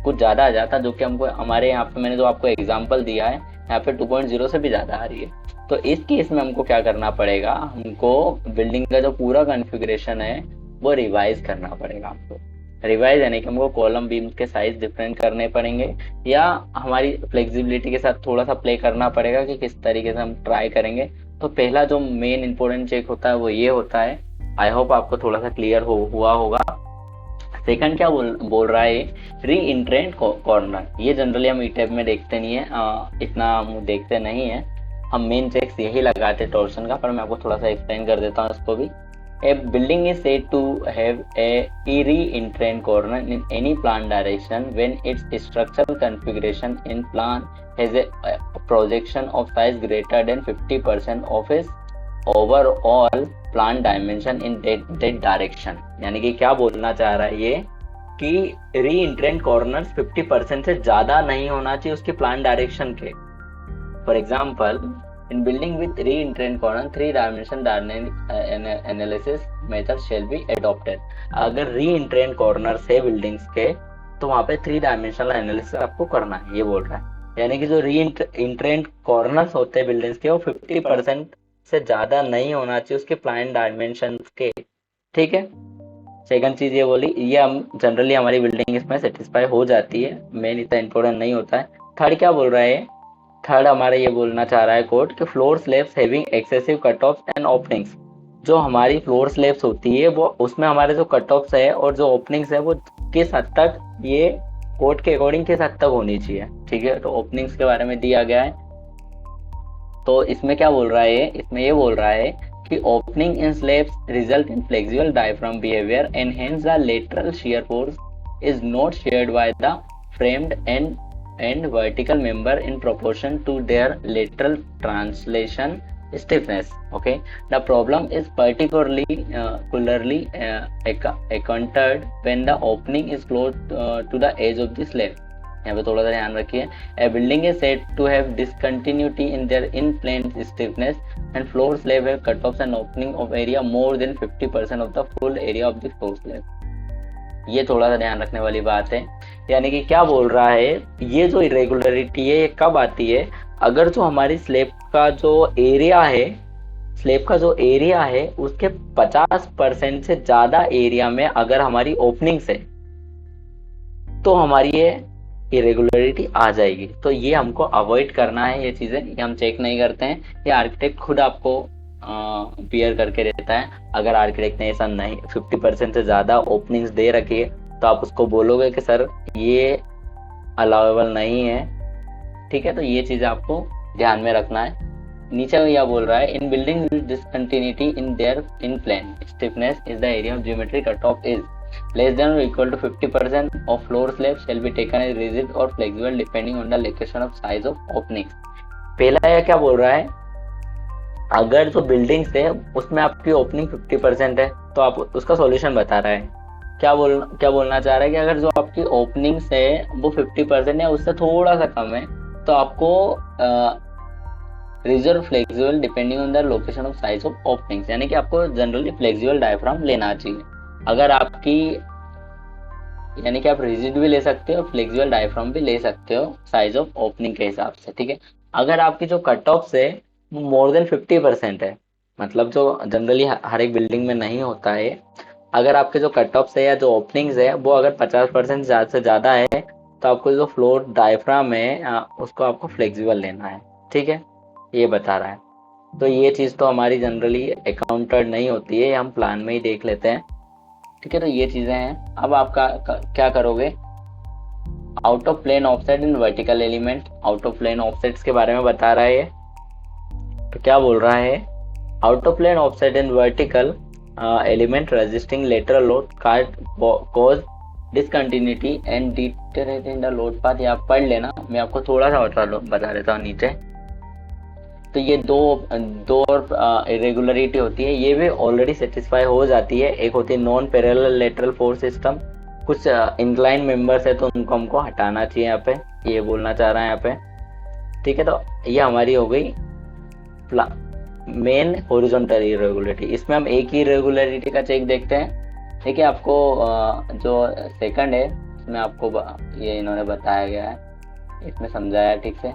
कुछ ज्यादा आ जाता है, जो कि हमको हमारे यहाँ पे मैंने जो आपको एग्जांपल दिया है यहाँ पे 2.0 से भी ज्यादा आ रही है। तो इस केस में हमको क्या करना पड़ेगा, हमको बिल्डिंग का जो पूरा कॉन्फ़िगरेशन है वो रिवाइज करना पड़ेगा। हमको रिवाइज यानी कि हमको कॉलम बीम के साइज डिफरेंट करने पड़ेंगे, या हमारी फ्लेक्सिबिलिटी के साथ थोड़ा सा प्ले करना पड़ेगा कि किस तरीके से हम ट्राई करेंगे। तो पहला जो मेन इंपॉर्टेंट चेक होता है वो ये होता है। आई होप आपको थोड़ा सा क्लियर हुआ होगा। सेकंड क्या बोल रहा है, री इंट्रेंट कॉर्नर। ये जनरली हम ईटेप में देखते नहीं है, इतना हम देखते नहीं है, हम मेन चेक्स यही लगाते हैं टॉर्सन का, पर मैं आपको थोड़ा सा एक्सप्लेन कर देता हूँ इसको भी। A building is said to have a re-entrant corner in any plan direction when its structural configuration in plan has a projection of size greater than 50% of its overall plan dimension in that direction। यानी कि क्या बोलना चाह रहा है ये कि री-एंट्रेंट corners 50% से ज्यादा नहीं होना चाहिए उसके प्लान डायरेक्शन के। For example, in building with re-entrant corner 3 dimensional dynamic analysis method shall be adopted। अगर re-entrant corners है बिल्डिंग्स के तो वहां पे 3 डायमेंशनल एनालिसिस आपको करना है, ये बोल रहा है। यानी कि जो री-एंट्रेंट कॉर्नर्स होते हैं बिल्डिंग्स के वो 50% से ज्यादा नहीं होना चाहिए उसके प्लान डायमेंशन के। ठीक है, सेकंड चीज ये बोली, ये हम जनरली हमारी बिल्डिंग इसमें सेटिस्फाई हो जाती है, मेन इतना इंपॉर्टेंट नहीं होता है। थर्ड क्या बोल रहा है, थर्ड हमारा ये बोलना चाह रहा है कोड कि floor slabs having excessive cut offs and openings, जो हमारी फ्लोर स्लैब्स होती है वो उसमें हमारे जो कट ऑफ्स है और जो ओपनिंग्स है वो किस हद तक, ये कोड के अकॉर्डिंग किस हद तक होनी चाहिए। ठीक है, तो ओपनिंग्स के बारे में दिया गया है। तो इसमें क्या बोल रहा है, इसमें ये बोल रहा है कि opening in slabs result in flexible diaphragm behaviour and hence the lateral shear force is not shared by the framed and vertical member in proportion to their lateral translation stiffness. Okay, the problem is particularly encountered when the opening is close to the edge of the slab. यहाँ पे थोड़ा सा ध्यान रखिए। A building is said to have discontinuity in their in-plane stiffness and floor slab have cutoffs and opening of area more than 50% of the full area of the floor slab। ये थोड़ा सा ध्यान रखने वाली बात है। यानी कि क्या बोल रहा है, ये जो इरेगुलरिटी है ये कब आती है, अगर जो हमारी स्लैब का जो एरिया है, स्लैब का जो एरिया है उसके 50% से ज्यादा एरिया में अगर हमारी ओपनिंग्स है तो हमारी ये इरेगुलरिटी आ जाएगी। तो ये हमको अवॉइड करना है, ये चीजें ये हम चेक नहीं करते हैं, ये आर्किटेक्ट खुद आपको बियर करके देता है। अगर आर्किटेक्ट ने ऐसा नहीं 50% से ज्यादा ओपनिंग्स दे रखी है तो आप उसको बोलोगे कि सर ये अलाउेबल नहीं है। ठीक है, तो ये चीज आपको ध्यान में रखना है। नीचे में यह बोल रहा है, in building discontinuity in their in plane stiffness is the area of geometry cut off is less than or equal to 50% of floor slab shall be taken as rigid or flexible depending on the location of size of openings। पहला यह क्या बोल रहा है, अगर जो buildings है उसमें आपकी ओपनिंग 50% है तो आप उसका सॉल्यूशन बता रहा है। क्या बोलना चाह रहा है कि अगर जो आपकी ओपनिंग्स है वो 50% या उससे थोड़ा सा कम है तो आपको reserve flexible depending on the location of size of openings, यानी कि आपको जनरली फ्लेक्सिबल डायफ्राम लेना चाहिए। अगर आपकी, यानी कि आप रिजिड भी ले सकते हो, फ्लेक्सिबल डायफ्राम भी ले सकते हो साइज ऑफ ओपनिंग के हिसाब से। ठीक है, अगर आपकी जो कट ऑफ है वो मोर देन 50% है, मतलब जो जनरली हर एक बिल्डिंग में नहीं होता है, अगर आपके जो कट ऑफ है या जो ओपनिंग्स है वो अगर 50% से ज्यादा है तो आपको जो फ्लोर डायफ्राम है उसको आपको फ्लेक्सिबल लेना है। ठीक है, ये बता रहा है। तो ये चीज तो हमारी जनरली अकाउंटेड नहीं होती है, हम प्लान में ही देख लेते हैं। ठीक है, तो ये चीजें हैं। अब आप क्या करोगे, out of plane offset in vertical element, out of plane offsets के बारे में बता रहा है। तो क्या बोल रहा है, out of plane offset in vertical element resisting lateral load cause discontinuity and deteriorate in the load path. ये आप पढ़ लेना, मैं आपको थोड़ा सा बता देता हूँ नीचे। तो ये दो इरेगुलरिटी होती है, ये भी ऑलरेडी सेटिस्फाई हो जाती है। एक होती है non parallel lateral force system, कुछ इंक्लाइन मेंबर्स है तो उनको हमको हटाना चाहिए, यहाँ पे ये बोलना चाह रहा है यहाँ पे। ठीक है, तो ये हमारी हो गई मेन हॉरिजॉन्टल इरेगुलरिटी। इसमें हम एक ही इरेगुलरिटी का चेक देखते हैं। देखिए, आपको जो सेकंड है इसमें आपको ये इन्होंने बताया गया है, इसमें समझाया ठीक से।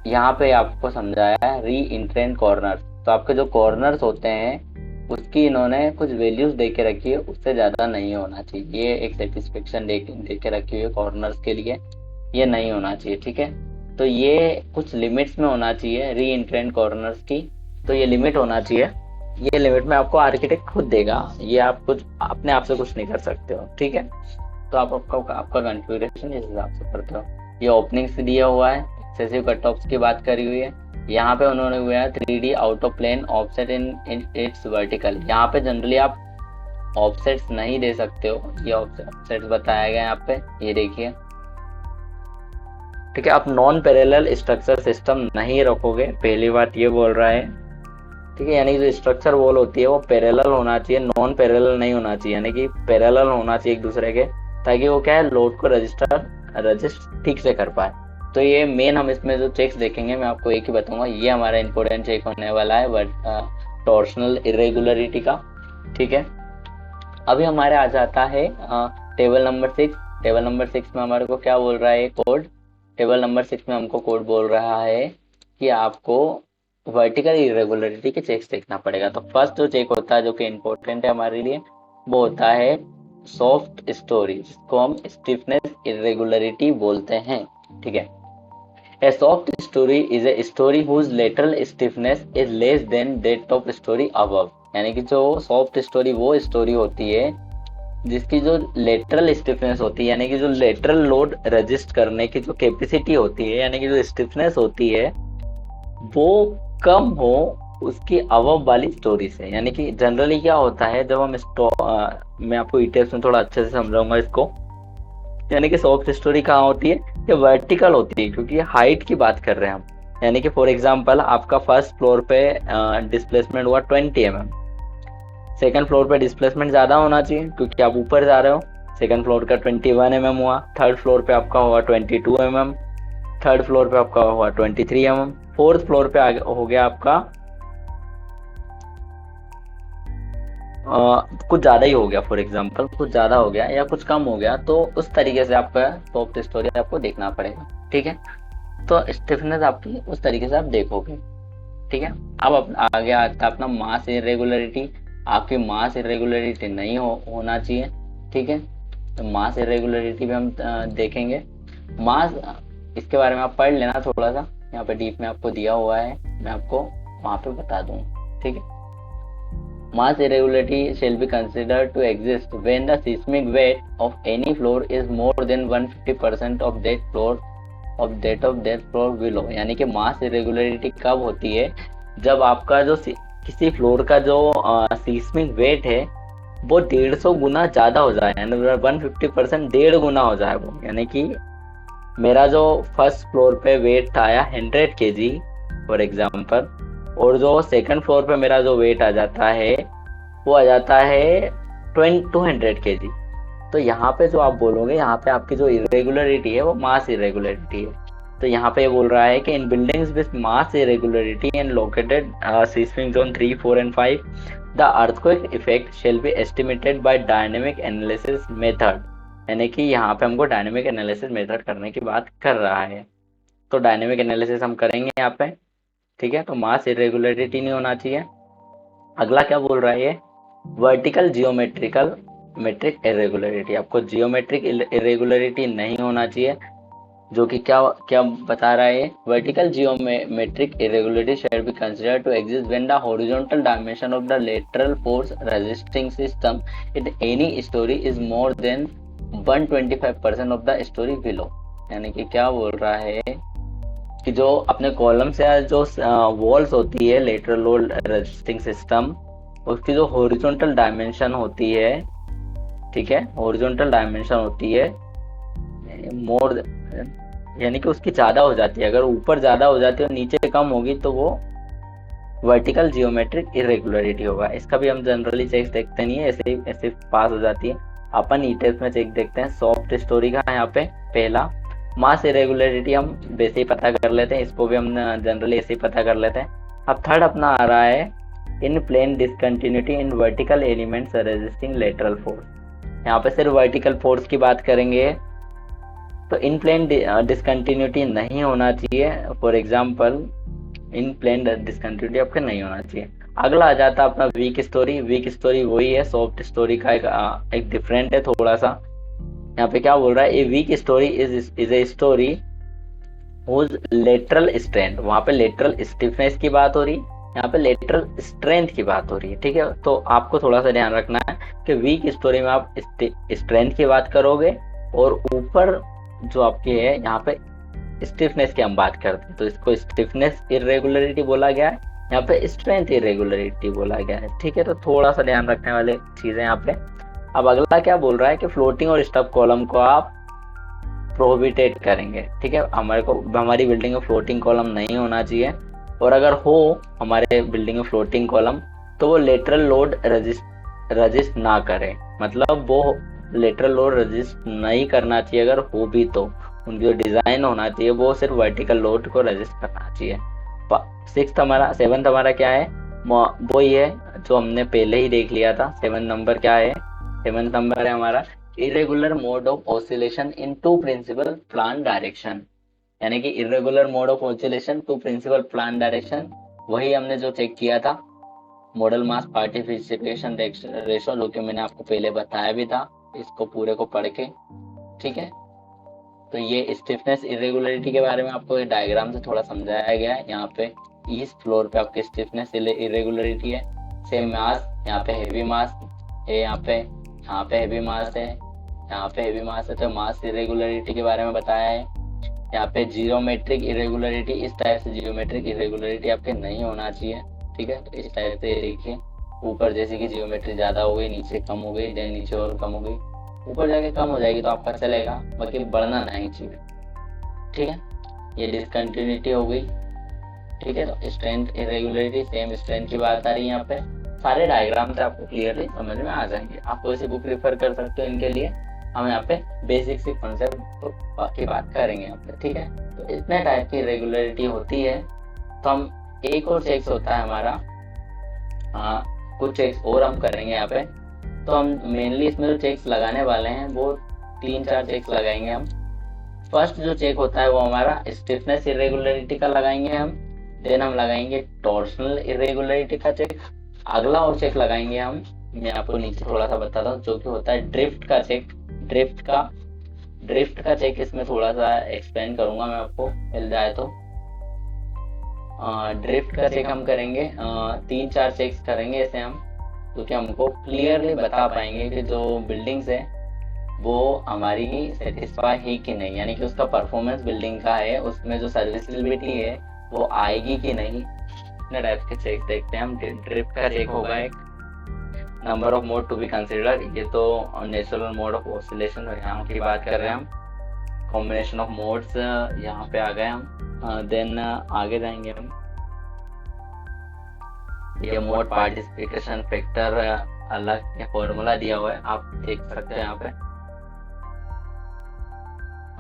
यहाँ पे आपको समझाया है री इंट्रेंट कॉर्नर, तो आपके जो कॉर्नर्स होते हैं उसकी इन्होंने कुछ वैल्यूज दे के रखी है, उससे ज्यादा नहीं होना चाहिए। ये एक सेटिस्फेक्शन दे के रखी हुई है कॉर्नर्स के लिए, ये नहीं होना चाहिए। ठीक है, तो ये कुछ लिमिट्स में होना चाहिए री इंट्रेंट कॉर्नर्स की, तो ये लिमिट होना चाहिए। ये लिमिट में आपको आर्किटेक्ट खुद देगा, ये आप कुछ अपने आप से कुछ नहीं कर सकते हो। ठीक है, तो आप आपका कॉन्फ़िगरेशन इस हिसाब से करते हो। ये ओपनिंग्स दिया हुआ है, एक्सेसिव कट ऑफ्स की बात करी हुई है। यहाँ पे उन्होंने हुआ है 3D out of plane offset in its vertical. यहाँ पे जनरली आप ऑफसेट्स नहीं दे सकते हो, ये ऑफसेट्स बताया गया यहाँ पे, ये देखिए। ठीक है, आप नॉन पैरेलल स्ट्रक्चर सिस्टम नहीं रखोगे, पहली बात ये बोल रहा है। ठीक है, यानी जो स्ट्रक्चर वॉल होती है वो पैरेलल होना चाहिए, नॉन पैरेलल नहीं होना चाहिए, यानी कि पैरेलल होना चाहिए एक दूसरे के, ताकि वो क्या है लोड को रजिस्ट ठीक से कर पाए। तो ये मेन हम इसमें जो चेक्स देखेंगे, मैं आपको एक ही बताऊंगा, ये हमारा इंपॉर्टेंट चेक होने वाला है टॉर्शनल इरेगुलरिटी का। ठीक है, अभी हमारे आ जाता है टेबल नंबर 6। टेबल नंबर 6 में हमारे को क्या बोल रहा है कोड, टेबल नंबर 6 में हमको कोड बोल रहा है कि आपको वर्टिकल इरेगुलरिटी के चेक्स देखना पड़ेगा। तो फर्स्ट जो चेक होता है जो कि इम्पोर्टेंट है हमारे लिए, वो होता है सॉफ्ट स्टोरी, जिसको हम स्टिफनेस इरेगुलरिटी बोलते हैं। ठीक है। A soft story is a story whose lateral stiffness is less than that of story above। यानी कि जो सॉफ्ट स्टोरी वो स्टोरी होती है जिसकी जो लेटरल स्टिफनेस होती है, यानी कि जो लेटरल लोड रजिस्ट करने की जो कैपेसिटी होती है, यानी कि जो स्टिफनेस होती है वो कम हो उसकी अबव वाली स्टोरी से। यानी कि जनरली क्या होता है जब हम मैं आपको डिटेल्स में थोड़ा अच्छे से समझाऊंगा इसको। यानी कि सॉफ्ट स्टोरी कहाँ होती है, ये वर्टिकल होती है, क्योंकि हाइट की बात कर रहे हैं हम। यानी कि फॉर एग्जांपल आपका फर्स्ट फ्लोर पे डिस्प्लेसमेंट हुआ 20 mm, सेकंड फ्लोर पे डिस्प्लेसमेंट ज्यादा होना चाहिए क्योंकि आप ऊपर जा रहे हो। सेकंड फ्लोर का 21 mm हुआ, थर्ड फ्लोर पे आपका हुआ 22 mm, थर्ड फ्लोर पे आपका हुआ 23 mm, फोर्थ फ्लोर पे हो गया आपका कुछ ज्यादा ही हो गया, फॉर एग्जाम्पल कुछ ज्यादा हो गया या कुछ कम हो गया, तो उस तरीके से आपका सॉफ्ट स्टोरी आपको देखना पड़ेगा। ठीक है। तो स्टिफनेस आपकी उस तरीके से आप देखोगे। ठीक है। अब आगे आता है अपना मास इरेगुलरिटी। आपकी मास इरेगुलरिटी नहीं होना चाहिए। ठीक है। तो मास इरेगुलरिटी भी हम देखेंगे। मास इसके बारे में आप पढ़ लेना थोड़ा सा, यहाँ पे डीप में आपको दिया हुआ है, मैं आपको वहां पे बता दूंगा। ठीक है। Mass irregularity shall be considered to exist when the seismic weight of any floor is more than 150% of that floor below। यानी कि मास इरेगुलरिटी कब होती है, जब आपका जो किसी फ्लोर का जो सीस्मिक वेट है वो 150 गुना ज्यादा हो जाए, यानी 150%, 1.5 गुना हो जाए वो। यानी कि मेरा जो फर्स्ट फ्लोर पे वेट आया 100 kg फॉर एग्जाम्पल, और जो सेकंड फ्लोर पे मेरा जो वेट आ जाता है वो आ जाता है 200 kg। तो यहाँ पे जो आप बोलोगे, यहाँ पे आपकी जो इरेगुलरिटी है वो मास इरेगुलरिटी है। तो यहाँ पे बोल रहा है कि in buildings with mass irregularity and located seismic zone 3, 4 and 5 the earthquake effect shall be estimated by dynamic analysis method. यानी कि यहाँ पे हमको डायनेमिक एनालिसिस मेथड करने की बात कर रहा है, तो डायनेमिक एनालिसिस हम करेंगे यहाँ पे। ठीक है। तो मास इरेगुलरिटी नहीं होना चाहिए। अगला क्या बोल रहा है ये, वर्टिकल जियोमेट्रिकल मेट्रिक इरेगुलरिटी। आपको जियोमेट्रिक इरेगुलरिटी नहीं होना चाहिए, जो कि क्या क्या बता रहा है, vertical geometric irregularity shall be considered to exist when the horizontal dimension of the lateral force resisting system in any storey is more than 125% of the storey below. यानी कि क्या बोल रहा है कि जो अपने कॉलम से जो वॉल्स होती है लेटरल लोड रेजिस्टिंग सिस्टम, उसकी जो हॉरिजॉन्टल डायमेंशन होती है, ठीक है, हॉरिजॉन्टल डायमेंशन होती है मोर, यानी कि उसकी ज्यादा हो जाती है। अगर ऊपर ज्यादा हो जाती है और नीचे कम होगी तो वो वर्टिकल जियोमेट्रिक इरेगुलरिटी होगा। इसका भी हम जनरली चेक देखते नहीं है, ऐसे पास हो जाती है। अपन ई टेस्ट में चेक देखते हैं सॉफ्ट स्टोरी का। यहाँ पे पहला मास इरेगुलरिटी हम वैसे ही पता कर लेते हैं, इसको भी हम जनरली ऐसे ही पता कर लेते हैं। अब थर्ड अपना आ रहा है in plane discontinuity in vertical elements resisting lateral force. यहाँ पे सिर्फ वर्टिकल फोर्स की बात करेंगे, तो इन प्लेन डिसकंटिन्यूटी नहीं होना चाहिए। For example in plane discontinuity आपके नहीं होना चाहिए। अगला आ जाता है अपना वीक स्टोरी। वीक स्टोरी वही है, सॉफ्ट स्टोरी का एक डिफरेंट है थोड़ा सा। यहाँ पे क्या बोल रहा है, a weak storey is a storey whose lateral strength, वहां पे लेटरल स्टिफनेस की बात हो रही, यहाँ पे लेटरल स्ट्रेंथ की बात हो रही है। ठीक है। तो आपको थोड़ा सा ध्यान रखना है कि वीक स्टोरी में आप स्ट्रेंथ की बात करोगे और ऊपर जो आपकी है यहाँ पे स्टिफनेस की हम बात करते हैं, तो इसको स्टिफनेस इरेगुलरिटी बोला गया है, यहाँ पे स्ट्रेंथ इरेगुलरिटी बोला गया है। ठीक है। तो थोड़ा सा ध्यान रखने वाले चीजें यहाँ पे। अब अगला क्या बोल रहा है कि फ्लोटिंग और स्टब कॉलम को आप प्रोहिबिटेड करेंगे। ठीक है। हमारी बिल्डिंग में फ्लोटिंग कॉलम नहीं होना चाहिए, और अगर हो हमारे बिल्डिंग में फ्लोटिंग कॉलम तो वो लेटरल लोड रजिस्ट ना करे, मतलब वो लेटरल लोड रजिस्ट नहीं करना चाहिए। अगर हो भी तो उनकी जो डिजाइन होना चाहिए वो सिर्फ वर्टिकल लोड को रजिस्ट करना चाहिए। सेवंथ हमारा क्या है, वो ही है जो हमने पहले ही देख लिया था। 7 नंबर क्या है, 7 नंबर है हमारा irregular mode of oscillation in two principal plan direction. यानी कि irregular mode of oscillation two principal plan direction, वही हमने जो चेक किया था मॉडल मास पार्टिसिपेशन रेशो, जो कि मैंने आपको पहले बताया भी था, इसको पूरे को पढ़ के। ठीक है, तो ये स्टिफनेस इरेगुलरिटी के बारे में आपको ये डायग्राम से थोड़ा समझाया गया है। यहाँ पे इस फ्लोर पे आपकी स्टिफनेस इरेगुलरिटी है। सेम मास, यहाँ पे हैवी मास है, यहाँ पे हैवी मास है, यहाँ पे हैवी मास है, तो मास इरेगुलरिटी के बारे में बताया है। यहाँ पे जियोमेट्रिक इरेगुलरिटी, इस टाइप से जियोमेट्रिक इरेगुलरिटी आपके नहीं होना चाहिए। ठीक है, तो इस टाइप से देखिए, ऊपर जैसे कि जियोमेट्री ज्यादा हो गई, नीचे कम हो गई, देन नीचे और कम हो गई, ऊपर जाके कम हो जाएगी तो आपका चलेगा, बाकी बढ़ना नहीं चाहिए। ठीक है, ये डिसकंटिन्यूटी हो गई। ठीक है, तो स्ट्रेंथ इरेगुलरिटी, सेम स्ट्रेंथ की बात आ रही है। यहाँ पे सारे डायग्राम से आपको क्लियरली समझ में आ जाएंगे। आप कोई सी बुक रेफर कर सकते हो इनके लिए। हम यहाँ पे बेसिक सी कॉन्सेप्ट की बात करेंगे यहाँ पे। ठीक है, तो इतने टाइप की रेगुलरिटी होती है। तो हम एक और चेक्स होता है हमारा, कुछ चेक्स और हम करेंगे यहाँ पे। तो हम मेनली इसमें जो चेक्स लगाने वाले हैं वो 3-4 चेक्स लगाएंगे हम। फर्स्ट जो चेक होता है वो हमारा स्टिफनेस इरेगुलरिटी का लगाएंगे हम। देन हम लगाएंगे टॉर्सनल इरेगुलरिटी का चेक। अगला और चेक लगाएंगे हम, मैं आपको नीचे थोड़ा सा बताता हूँ, जो कि होता है ड्रिफ्ट का चेक। ड्रिफ्ट का चेक इसमें थोड़ा सा एक्सप्लेन करूंगा मैं आपको, मिल जाए तो। ड्रिफ्ट का चेक हम करेंगे, 3-4 चेक्स करेंगे ऐसे हम, जो कि हमको क्लियरली बता पाएंगे कि जो बिल्डिंग्स है वो हमारी सेटिस्फाई है कि नहीं, यानी कि उसका परफॉर्मेंस बिल्डिंग का है, उसमें जो सर्विसिबिलिटी है वो आएगी कि नहीं। इतने टाइप के चेक देखते हैं हम। ड्रिफ्ट का चेक होगा एक। Number of mode to be consider, ये तो नेचुरल मोड ऑफ ऑसिलेशन यहाँ की बात कर रहे हैं हम। कॉम्बिनेशन ऑफ मोड्स यहाँ पे आ गए हम। देन आगे जाएंगे हम, ये मोड पार्टिसिपेशन फैक्टर अलग ये फॉर्मूला दिया हुआ है, आप देख सकते हैं यहाँ पे।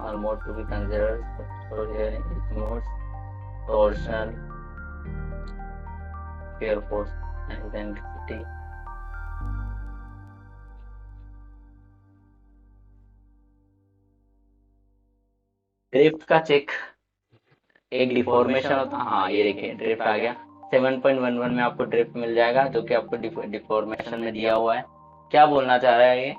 और mode to be considered modes, torsional, shear force and intensity। Drift का चेक एक डिफॉर्मेशन होता है। हाँ, ये देखिए ड्रिफ्ट आ गया। 7.11 में आपको ड्रिफ्ट मिल जाएगा, जो कि आपको डिफॉर्मेशन में दिया हुआ है। क्या बोलना चाह रहा है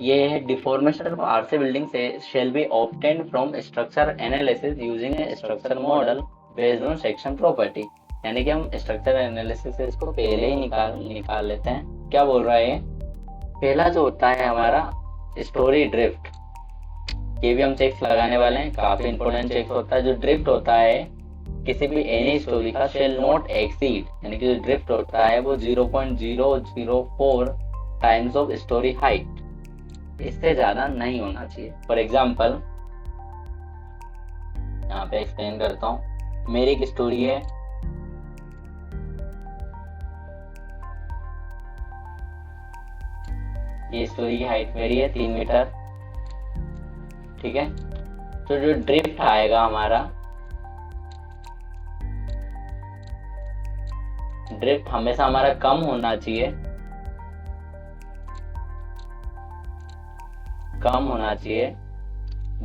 ये है डिफॉर्मेशन ऑफ आरसी बिल्डिंग से shall be obtained from structure analysis using A structure model based on section property. यानी कि हम स्ट्रक्चर एनालिसिस से इसको पहले ही निकाल लेते हैं। क्या बोल रहा है ये? पहला जो होता है हमारा स्टोरी ड्रिफ्ट, ये भी हम चेक्स लगाने वाले हैं, काफी इंपॉर्टेंट चेक्स होता है। जो ड्रिफ्ट होता है किसी भी एनी स्टोरी का शेल नॉट एक्सीड, यानी कि जो ड्रिफ्ट होता है वो 0.004 टाइम्स ऑफ स्टोरी हाइट, इससे ज्यादा नहीं होना चाहिए। फॉर एग्जाम्पल यहाँ पे एक्सप्लेन करता हूँ। मेरी एक स्टोरी है, ये स्टोरी की हाइट मेरी है 3 मीटर। ठीक है, तो जो ड्रिफ्ट आएगा हमारा, ड्रिफ्ट हमेशा हमारा कम होना चाहिए, कम होना चाहिए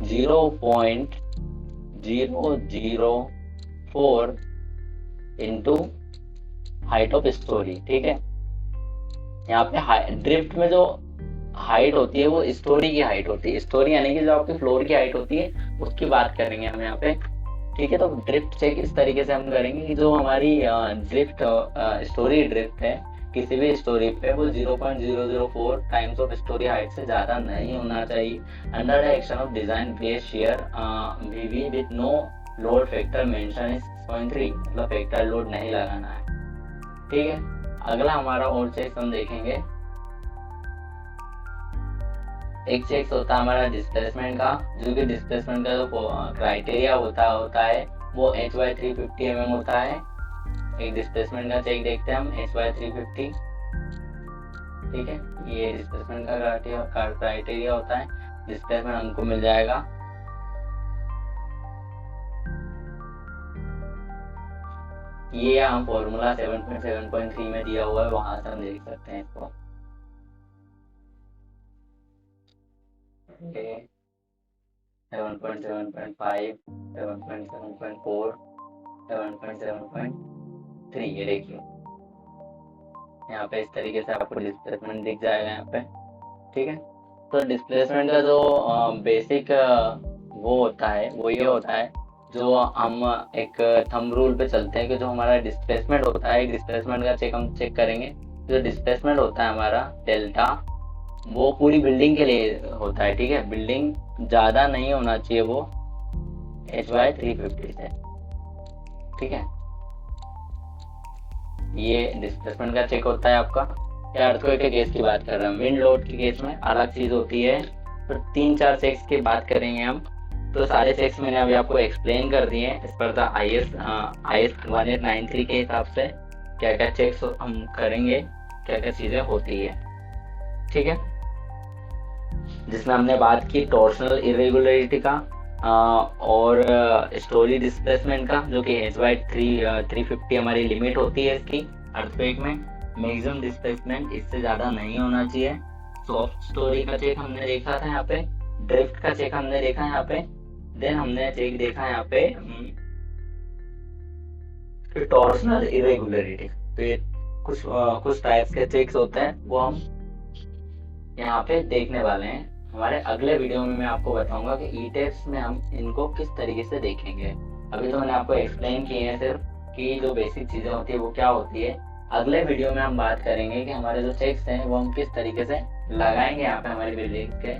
0.004 इंटू हाइट ऑफ स्टोरी। ठीक है, यहाँ पे ड्रिफ्ट में जो हाइट होती है वो स्टोरी की हाइट होती है। स्टोरी यानी कि जो आपकी फ्लोर की हाइट होती है उसकी बात करेंगे हम यहाँ पे। ठीक है, तो ड्रिफ्ट चेक इस तरीके से हम करेंगे कि जो हमारी ड्रिफ्ट स्टोरी ड्रिफ्ट है किसी भी स्टोरी पे, वो 0.004 टाइम्स ऑफ स्टोरी हाइट से ज्यादा नहीं होना चाहिए। Under the action of design base shear V B with no load factor mention is 6.3, मतलब फैक्टर लोड नहीं लगाना है। ठीक है, अगला हमारा और चेक हम देखेंगे। एक चेक होता है हमारा डिस्प्लेसमेंट का, जो कि डिस्प्लेसमेंट का जो क्राइटेरिया होता है वो h/350 mm होता है। एक डिस्प्लेसमेंट का चेक देखते हैं हम, h/350। ठीक है, ये डिस्प्लेसमेंट का क्राइटेरिया होता है। डिस्प्लेसमेंट हमको मिल जाएगा, ये हम फॉर्मूला 7.7.3 में दिया हुआ है, वहां से हम देख सकते हैं इसको। 7.7.5, 7.7.4, 7.7.3, ये देखिए यहाँ पे इस तरीके से आपको डिस्प्लेसमेंट दिख जाएगा यहाँ पे, ठीक है। तो डिस्प्लेसमेंट का जो बेसिक वो होता है वो ये होता है, जो हम एक थंब रूल पे चलते हैं कि जो हमारा डिस्प्लेसमेंट होता है, डिस्प्लेसमेंट का हम चेक करेंगे। जो डिस्प्लेसमेंट होता है हमारा डेल्टा, वो पूरी बिल्डिंग के लिए होता है, ठीक है। बिल्डिंग ज़्यादा नहीं होना चाहिए वो HY350 से, ठीक है। ये डिस्प्लेसमेंट का चेक होता है आपका। या अर्थक्वेक के केस की बात कर रहे हैं, विंड लोड के केस में अलग चीज़ होती है। तो 3-4 चेक्स की बात करेंगे हम। तो सारे चेक्स मैंने अभी आपको एक्सप्लेन कर दिए हैं इस पर द IS 1893 के हिसाब से क्या क्या चेक्स हम करेंगे, क्या क्या चीज़ें होती है, ठीक है। जिसमें हमने बात की टॉर्शनल इरेगुलरिटी का और स्टोरी डिस्प्लेसमेंट का, जो कि HY350 हमारी लिमिट होती है इसकी अर्थक्वेक में। मैक्सिमम डिस्प्लेसमेंट इससे ज़्यादा नहीं होना चाहिए। सॉफ्ट स्टोरी का चेक हमने देखा था यहाँ पे, ड्रिफ्ट का चेक हमने देखा यहाँ पे, देन हमने चेक देखा यहाँ पे टॉर्शनल इरेगुलरिटी। तो ये कुछ टाइप्स के चेक्स होते हैं, वो हम यहाँ पे देखने वाले हैं। हमारे अगले वीडियो में मैं आपको बताऊंगा कि ई टेस्ट में हम इनको किस तरीके से देखेंगे। अभी तो मैंने आपको एक्सप्लेन किए हैं सिर्फ कि जो बेसिक चीज़ें होती है वो क्या होती है। अगले वीडियो में हम बात करेंगे कि हमारे जो चेक्स हैं वो हम किस तरीके से लगाएंगे यहाँ पे हमारी बिल्डिंग के।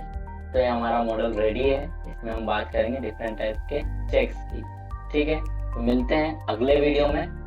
तो ये हमारा मॉडल रेडी है, इसमें हम बात करेंगे डिफरेंट टाइप के चेक्स की, ठीक है। तो मिलते हैं अगले वीडियो में।